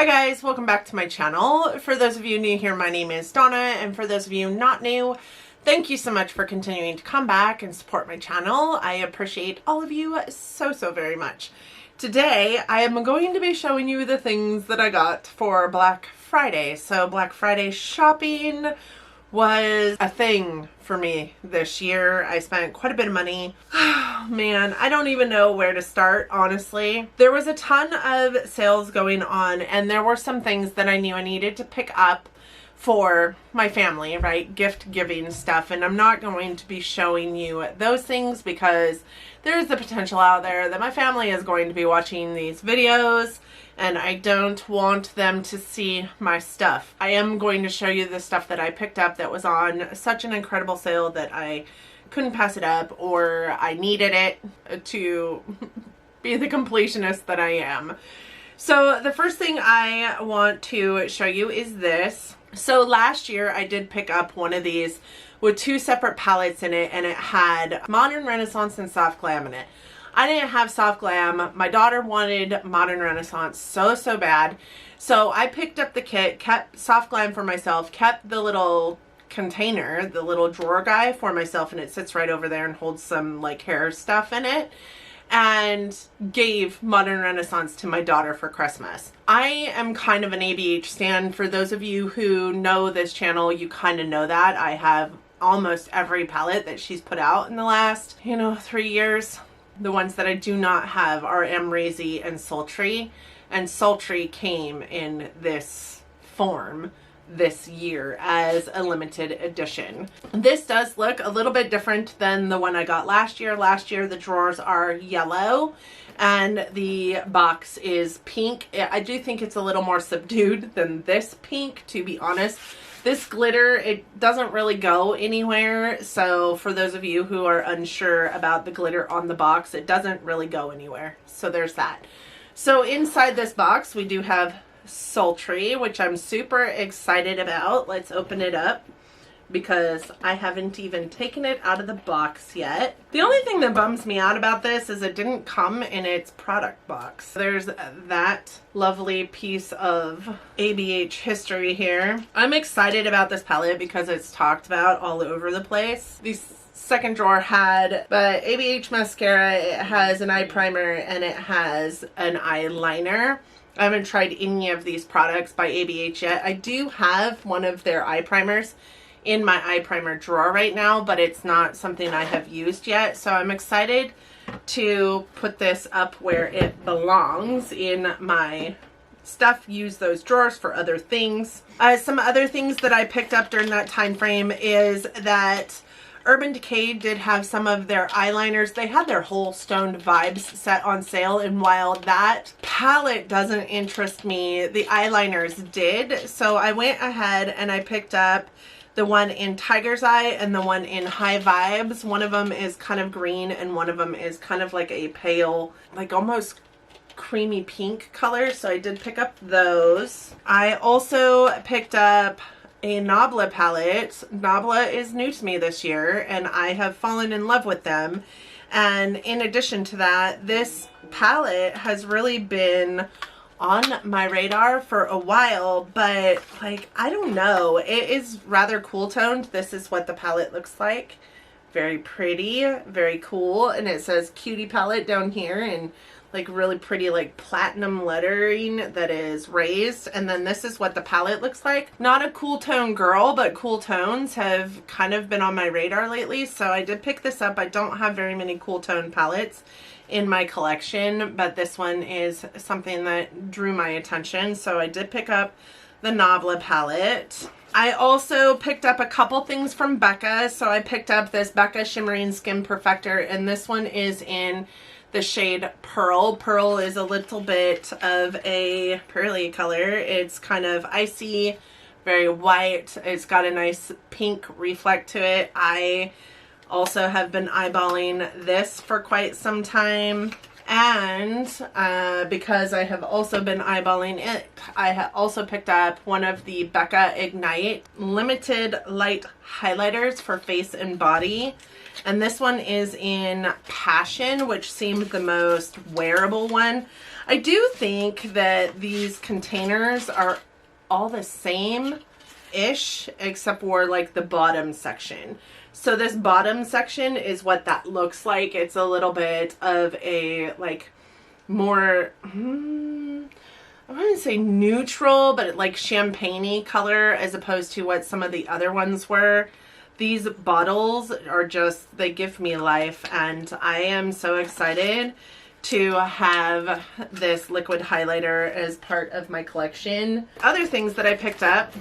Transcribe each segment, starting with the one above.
Hi guys, welcome back to my channel. For those of you new here, my name is Donna, and for those of you not new, thank you so much for continuing to come back and support my channel. I appreciate all of you so very much. Today, I am going to be showing you the things that I got for Black Friday. So Black Friday shopping was a thing for me this year. I spent quite a bit of money. Man, I don't even know where to start, honestly. There was a ton of sales going on, and there were some things that I knew I needed to pick up for my family, right? Gift giving stuff. And I'm not going to be showing you those things because there's the potential out there that my family is going to be watching these videos and I don't want them to see my stuff. I am going to show you the stuff that I picked up that was on such an incredible sale that I couldn't pass it up, or I needed it to be the completionist that I am. So the first thing I want to show you is this. So last year I did pick up one of these with two separate palettes in it, and it had Modern Renaissance and Soft Glam in it. I didn't have Soft Glam. My daughter wanted Modern Renaissance so bad. So I picked up the kit, kept Soft Glam for myself, kept the little container, the little drawer guy for myself, and it sits right over there and holds some like hair stuff in it, and gave Modern Renaissance to my daughter for Christmas. I am kind of an ABH stan. For those of you who know this channel, you kind of know that. I have almost every palette that she's put out in the last, 3 years. The ones that I do not have are Amrezy and Sultry, and Sultry came in this form this year as a limited edition. This does look a little bit different than the one I got last year. Last year the drawers are yellow and the box is pink. I do think it's a little more subdued than this pink, to be honest. This glitter, it doesn't really go anywhere. So for those of you who are unsure about the glitter on the box, it doesn't really go anywhere. So there's that. So inside this box, we do have Sultry, which I'm super excited about. Let's open it up because I haven't even taken it out of the box yet. The only thing that bums me out about this is it didn't come in its product box. There's that lovely piece of ABH history here. I'm excited about this palette because it's talked about all over the place. The second drawer had the ABH mascara, it has an eye primer, and it has an eyeliner. I haven't tried any of these products by ABH yet. I do have one of their eye primers in my eye primer drawer right now, but it's not something I have used yet. So I'm excited to put this up where it belongs in my stuff. Use those drawers for other things. Some other things that I picked up during that time frame is that Urban Decay did have some of their eyeliners. They had their whole Stoned Vibes set on sale, and while that palette doesn't interest me, the eyeliners did. So I went ahead and I picked up the one in Tiger's Eye and the one in High Vibes. One of them is kind of green and one of them is kind of like a pale, like almost creamy pink color. So I did pick up those. I also picked up a Nabla palette. Nabla is new to me this year and I have fallen in love with them. And in addition to that, this palette has really been on my radar for a while, but like, I don't know. It is rather cool toned. This is what the palette looks like. Very pretty, very cool. And it says Cutie palette down here and like really pretty like platinum lettering that is raised. And then this is what the palette looks like. Not a cool tone girl, but cool tones have kind of been on my radar lately. So I did pick this up. I don't have very many cool tone palettes in my collection, but this one is something that drew my attention. So I did pick up the Nabla palette. I also picked up a couple things from Becca. So I picked up this Becca Shimmering Skin Perfector, and this one is in the shade Pearl. Pearl is a little bit of a pearly color. It's kind of icy, very white. It's got a nice pink reflect to it. I also have been eyeballing this for quite some time, and because I have also been eyeballing it, I also picked up one of the Becca Ignite Limited Light Highlighters for face and body. And this one is in Passion, which seemed the most wearable one. I do think that these containers are all the same-ish, except for like the bottom section. So this bottom section is what that looks like. It's a little bit of a like more, I wouldn't say neutral, but like champagne-y color as opposed to what some of the other ones were. These bottles are just, they give me life, and I am so excited to have this liquid highlighter as part of my collection. Other things that I picked up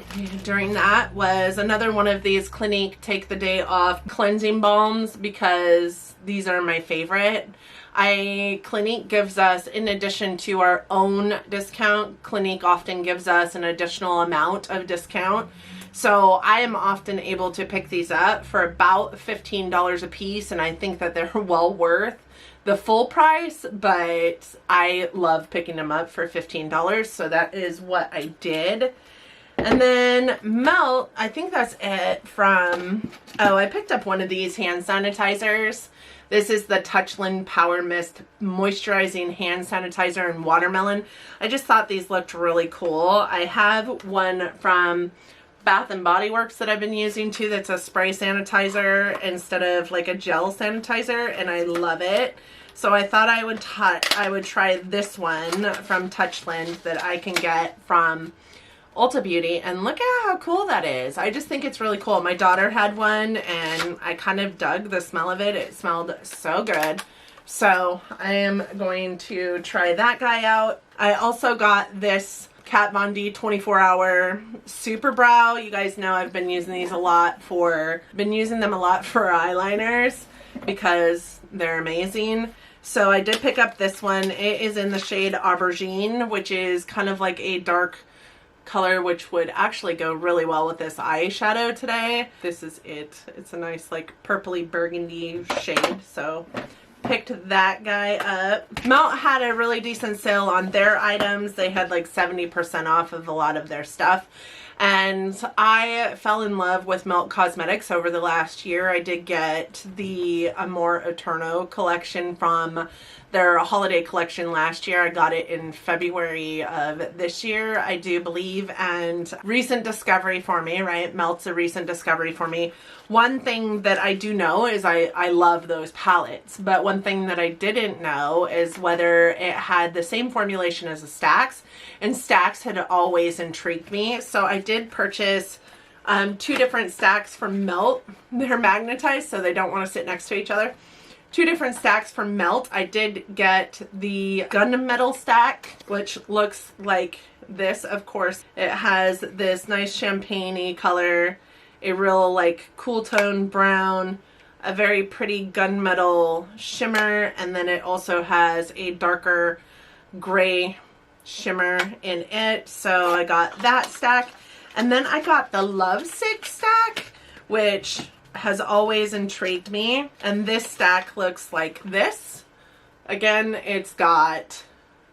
during that was another one of these Clinique Take the Day Off cleansing balms, because these are my favorite. Clinique gives us, in addition to our own discount, Clinique often gives us an additional amount of discount. So I am often able to pick these up for about $15 a piece, and I think that they're well worth the full price, but I love picking them up for $15, so that is what I did. And then Melt, I think that's it from, oh, I picked up one of these hand sanitizers. This is the Touchland Power Mist Moisturizing Hand Sanitizer in Watermelon. I just thought these looked really cool. I have one from Bath and Body Works that I've been using too, that's a spray sanitizer instead of like a gel sanitizer, and I love it. So I thought I would try this one from Touchland that I can get from Ulta Beauty, and look at how cool that is. I just think it's really cool. My daughter had one and I kind of dug the smell of it. It smelled so good. So I am going to try that guy out. I also got this Kat Von D 24-hour Super Brow. You guys know I've been using these a lot for, eyeliners because they're amazing. So I did pick up this one. It is in the shade Aubergine, which is kind of like a dark color, which would actually go really well with this eyeshadow today. This is it. It's a nice like purpley burgundy shade. So picked that guy up. Melt had a really decent sale on their items. They had like 70% off of a lot of their stuff. And I fell in love with Melt Cosmetics over the last year. I did get the Amor Eterno collection from their holiday collection last year. I got it in February of this year, I do believe, and recent discovery for me, right? Melt's a recent discovery for me. One thing that I do know is I love those palettes, but one thing that I didn't know is whether it had the same formulation as the Stacks, and Stacks had always intrigued me. So I did purchase 2 different Stacks from Melt. They're magnetized, so they don't want to sit next to each other. 2 different stacks from Melt. I did get the Gundam metal stack, which looks like this, of course. It has this nice champagne-y color, a real like cool tone brown, a very pretty gunmetal shimmer, and then it also has a darker gray shimmer in it. So I got that stack. And then I got the Lovesick Stack, which has always intrigued me, and this stack looks like this. Again, it's got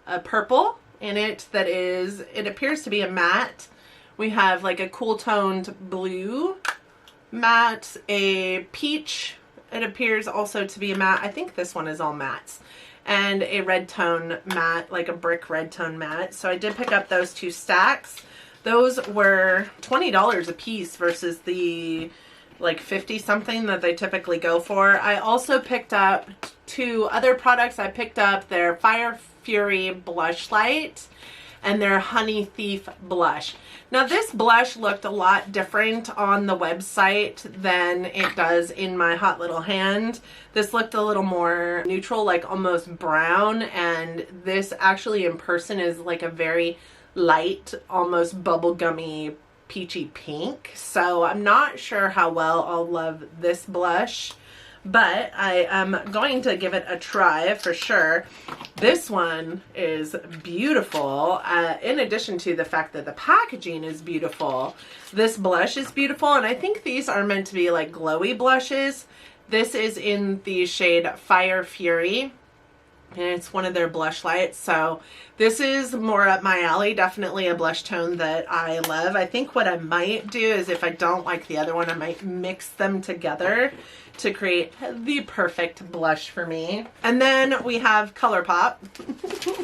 a purple in it that is, it appears to be a matte. We have like a cool toned blue matte, a peach, it appears also to be a matte. I think this one is all mattes, and a red tone matte, like a brick red tone matte. So I did pick up those 2 stacks. Those were $20 a piece versus the like 50 something that they typically go for. I also picked up 2 other products. I picked up their Fire Fury Blushlight and their Honey Thief blush. Now this blush looked a lot different on the website than it does in my hot little hand. This looked a little more neutral, like almost brown, and this actually in person is like a very light, almost bubblegummy peachy pink. So I'm not sure how well I'll love this blush, but I am going to give it a try for sure. This one is beautiful. In addition to the fact that the packaging is beautiful, this blush is beautiful, and I think these are meant to be like glowy blushes. This is in the shade Fire Fury. and it's one of their Blushlights. So this is more up my alley, definitely a blush tone that I love. I think what I might do is, if I don't like the other one, I might mix them together to create the perfect blush for me. And then we have Colourpop,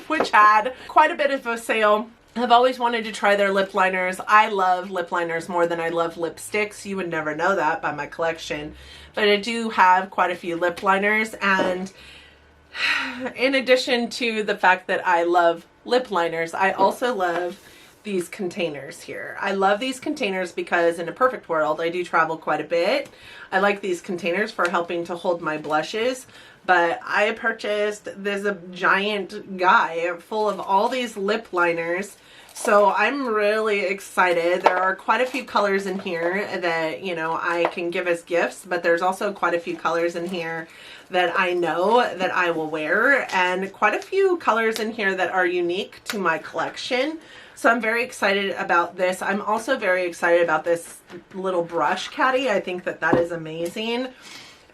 which had quite a bit of a sale. I've always wanted to try their lip liners. I love lip liners more than I love lipsticks. You would never know that by my collection, but I do have quite a few lip liners. And in addition to the fact that I love lip liners, I also love these containers here. I love these containers because in a perfect world, I do travel quite a bit. I like these containers for helping to hold my blushes, but I purchased this giant guy full of all these lip liners. So I'm really excited. There are quite a few colors in here that, you know, I can give as gifts, but there's also quite a few colors in here that I know that I will wear, and quite a few colors in here that are unique to my collection. So I'm very excited about this. I'm also very excited about this little brush caddy. I think that that is amazing.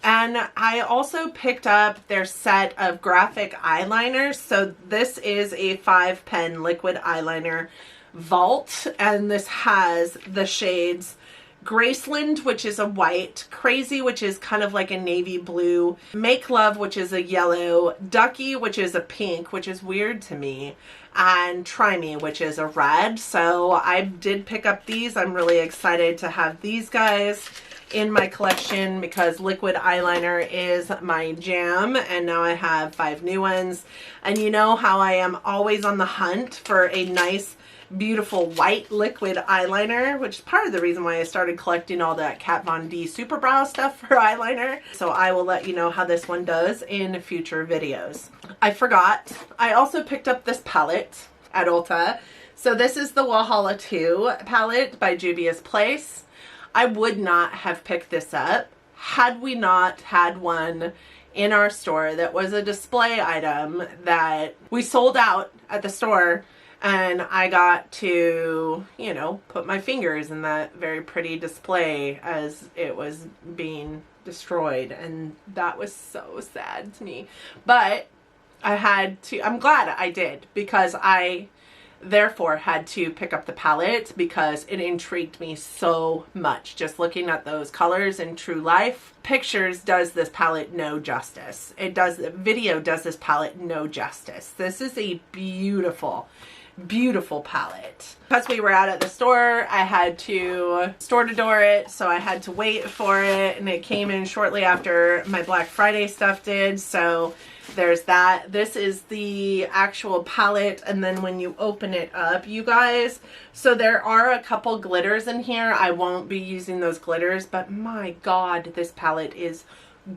And I also picked up their set of graphic eyeliners. So this is a 5-pen liquid eyeliner vault, and this has the shades Graceland, which is a white, Crazy, which is kind of like a navy blue, Make Love, which is a yellow, Ducky, which is a pink, which is weird to me, and Try Me, which is a red. So I did pick up these. I'm really excited to have these guys in my collection because liquid eyeliner is my jam, and now I have 5 new ones. And you know how I am always on the hunt for a nice, beautiful white liquid eyeliner, which is part of the reason why I started collecting all that Kat Von D Super Brow stuff for eyeliner. So I will let you know how this one does in future videos. I forgot, I also picked up this palette at Ulta. So this is the Wahala 2 palette by Juvia's Place. I would not have picked this up had we not had one in our store that was a display item that we sold out at the store, and I got to, you know, put my fingers in that very pretty display as it was being destroyed, and that was so sad to me. But I had to, I'm glad I did, because I therefore had to pick up the palette because it intrigued me so much. Just looking at those colors in true life, pictures does this palette no justice. It does, video does this palette no justice. This is a beautiful, beautiful palette. Because we were out at the store, I had to store to door it, so I had to wait for it, and it came in shortly after my Black Friday stuff did, so there's that. This is the actual palette, and then when you open it up, you guys, so there are a couple glitters in here. I won't be using those glitters, but my god, this palette is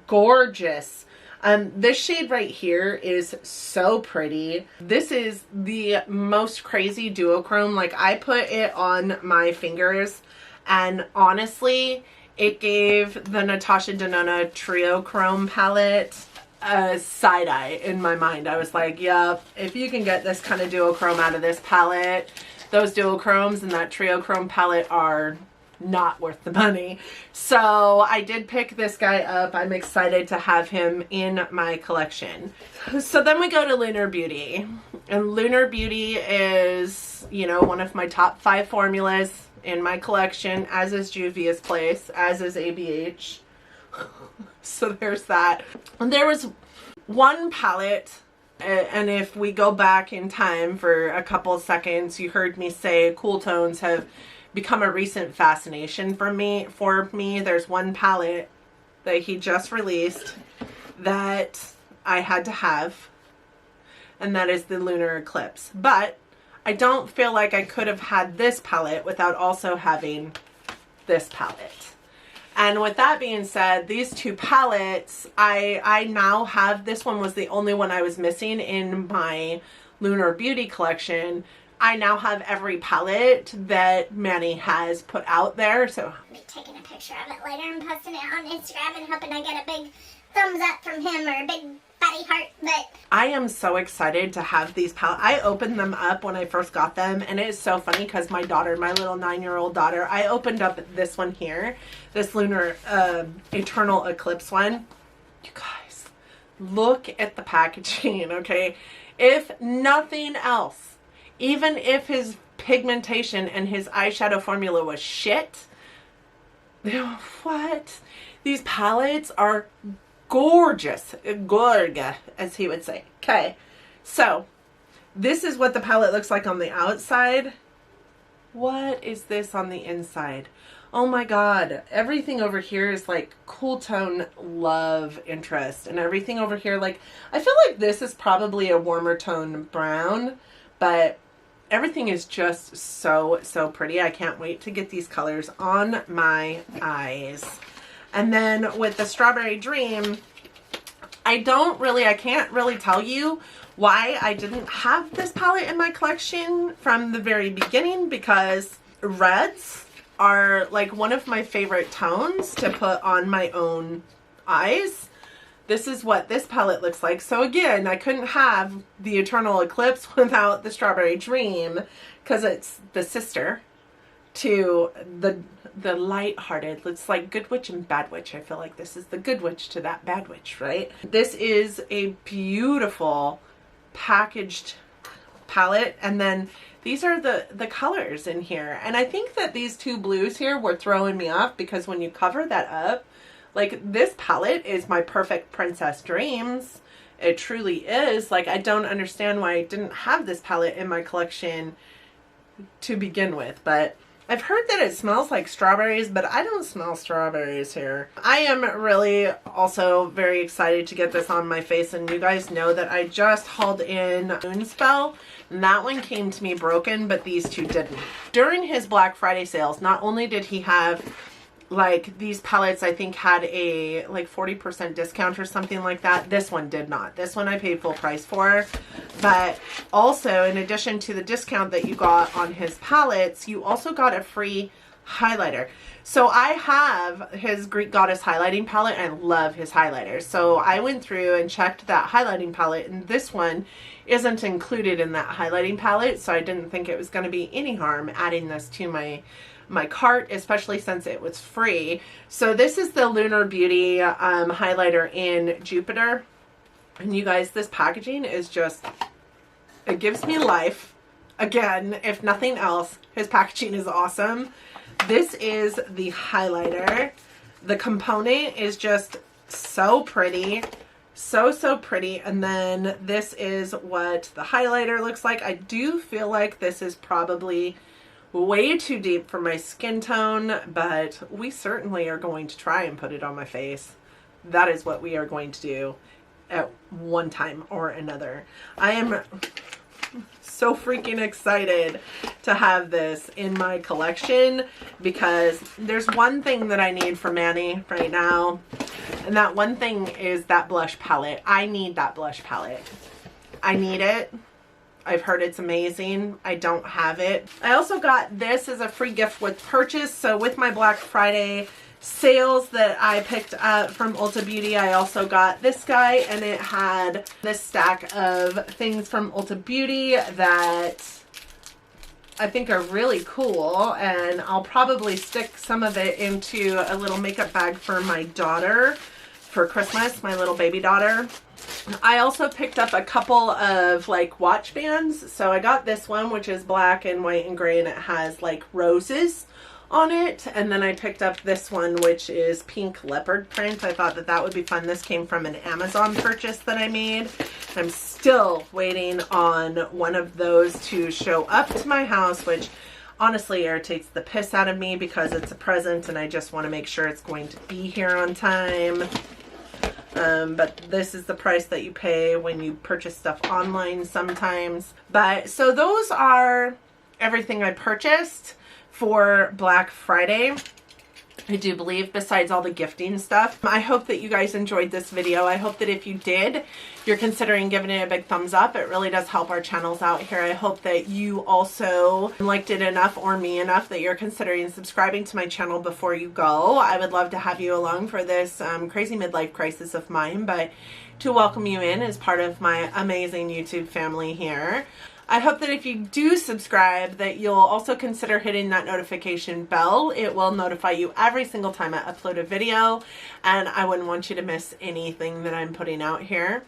gorgeous. This shade right here is so pretty. This is the most crazy duochrome. Like, I put it on my fingers, and honestly, it gave the Natasha Denona Trio Chrome palette a side eye in my mind. I was like, yep, if you can get this kind of duochrome out of this palette, those duochromes and that Trio Chrome palette are not worth the money. So I did pick this guy up. I'm excited to have him in my collection. So then we go to Lunar Beauty, and Lunar Beauty is, you know, one of my top 5 formulas in my collection, as is Juvia's Place, as is ABH. So there's that. And there was one palette, and if we go back in time for a couple of seconds, you heard me say cool tones have become a recent fascination for me. There's one palette that he just released that I had to have, and that is the Lunar Eclipse. But I don't feel like I could have had this palette without also having this palette. And with that being said, these 2 palettes, I now have, this one was the only one I was missing in my Lunar Beauty collection. I now have every palette that Manny has put out there, so I'll be taking a picture of it later and posting it on Instagram and hoping I get a big thumbs up from him or a big fatty heart. But I am so excited to have these palettes. I opened them up when I first got them, and it is so funny because my daughter, my little 9-year-old daughter, I opened up this one here, this Lunar Eternal Eclipse one. You guys, Look at the packaging, okay? If nothing else, even if his pigmentation and his eyeshadow formula was shit, what? These palettes are gorgeous. Gorga, as he would say. Okay, so this is what the palette looks like on the outside. What is this on the inside? Oh my god, everything over here is like cool tone love interest, and everything over here, like, I feel like this is probably a warmer tone brown, but everything is just so pretty. I can't wait to get these colors on my eyes. And then with the Strawberry Dream, I can't really tell you why I didn't have this palette in my collection from the very beginning, because reds are like one of my favorite tones to put on my own eyes. This is what this palette looks like. So again, I couldn't have the Eternal Eclipse without the Strawberry Dream, because it's the sister to the light-hearted. It's like Good Witch and Bad Witch. I feel like this is the Good Witch to that Bad Witch, right? This is a beautiful packaged palette, and then these are the colors in here. And I think that these two blues here were throwing me off, because when you cover that up, like, this palette is my perfect Princess Dreams. It truly is. Like, I don't understand why I didn't have this palette in my collection to begin with, but I've heard that it smells like strawberries, but I don't smell strawberries here. I am really also very excited to get this on my face, and you guys know that I just hauled in Moonspell, and that one came to me broken, but these two didn't. During his Black Friday sales, not only did he have, like, these palettes, I think, had a like 40% discount or something like that. This one did not. This one I paid full price for. But also, in addition to the discount that you got on his palettes, you also got a free highlighter. So I have his Greek Goddess highlighting palette, and I love his highlighters. So I went through and checked that highlighting palette, and this one isn't included in that highlighting palette. So I didn't think it was going to be any harm adding this to my cart, especially since it was free. So this is the Lunar Beauty highlighter in Jupiter. And you guys, this packaging is just, it gives me life. Again, if nothing else, his packaging is awesome. This is the highlighter. The component is just so pretty. So pretty. And then this is what the highlighter looks like. I do feel like this is probably way too deep for my skin tone, but we certainly are going to try and put it on my face. That is what we are going to do at one time or another. I am so freaking excited to have this in my collection, because there's one thing that I need for Manny right now, and that one thing is that blush palette. I need that blush palette. I need it. I've heard it's amazing. I don't have it. I also got this as a free gift with purchase. So with my Black Friday sales that I picked up from Ulta Beauty, I also got this guy, and it had this stack of things from Ulta Beauty that I think are really cool, and I'll probably stick some of it into a little makeup bag for my daughter for Christmas, my little baby daughter. I also picked up a couple of like watch bands. So I got this one, which is black and white and gray, and it has like roses on it. And then I picked up this one, which is pink leopard print. I thought that that would be fun. This came from an Amazon purchase that I made. I'm still waiting on one of those to show up to my house, which honestly irritates the piss out of me, because it's a present and I just want to make sure it's going to be here on time. But this is the price that you pay when you purchase stuff online sometimes. But so those are everything I purchased for Black Friday, I do believe, besides all the gifting stuff. I hope that you guys enjoyed this video. I hope that if you did, you're considering giving it a big thumbs up. It really does help our channels out here. I hope that you also liked it enough, or me enough, that you're considering subscribing to my channel before you go. I would love to have you along for this crazy midlife crisis of mine, but to welcome you in as part of my amazing YouTube family here. I hope that if you do subscribe that you'll also consider hitting that notification bell. It will notify you every single time I upload a video, and I wouldn't want you to miss anything that I'm putting out here.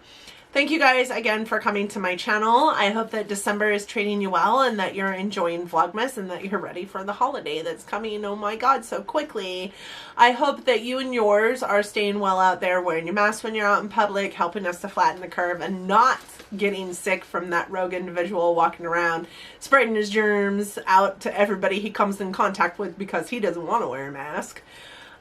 Thank you guys again for coming to my channel. I hope that December is treating you well and that you're enjoying Vlogmas and that you're ready for the holiday that's coming, oh my god, so quickly. I hope that you and yours are staying well out there, wearing your mask when you're out in public, helping us to flatten the curve, and not getting sick from that rogue individual walking around spreading his germs out to everybody he comes in contact with because he doesn't want to wear a mask.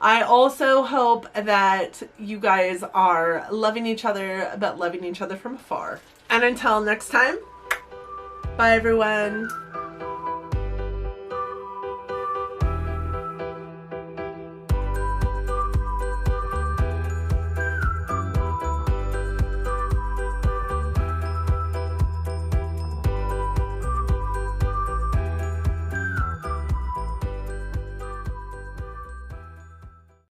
I also hope that you guys are loving each other, but loving each other from afar. And until next time, bye everyone.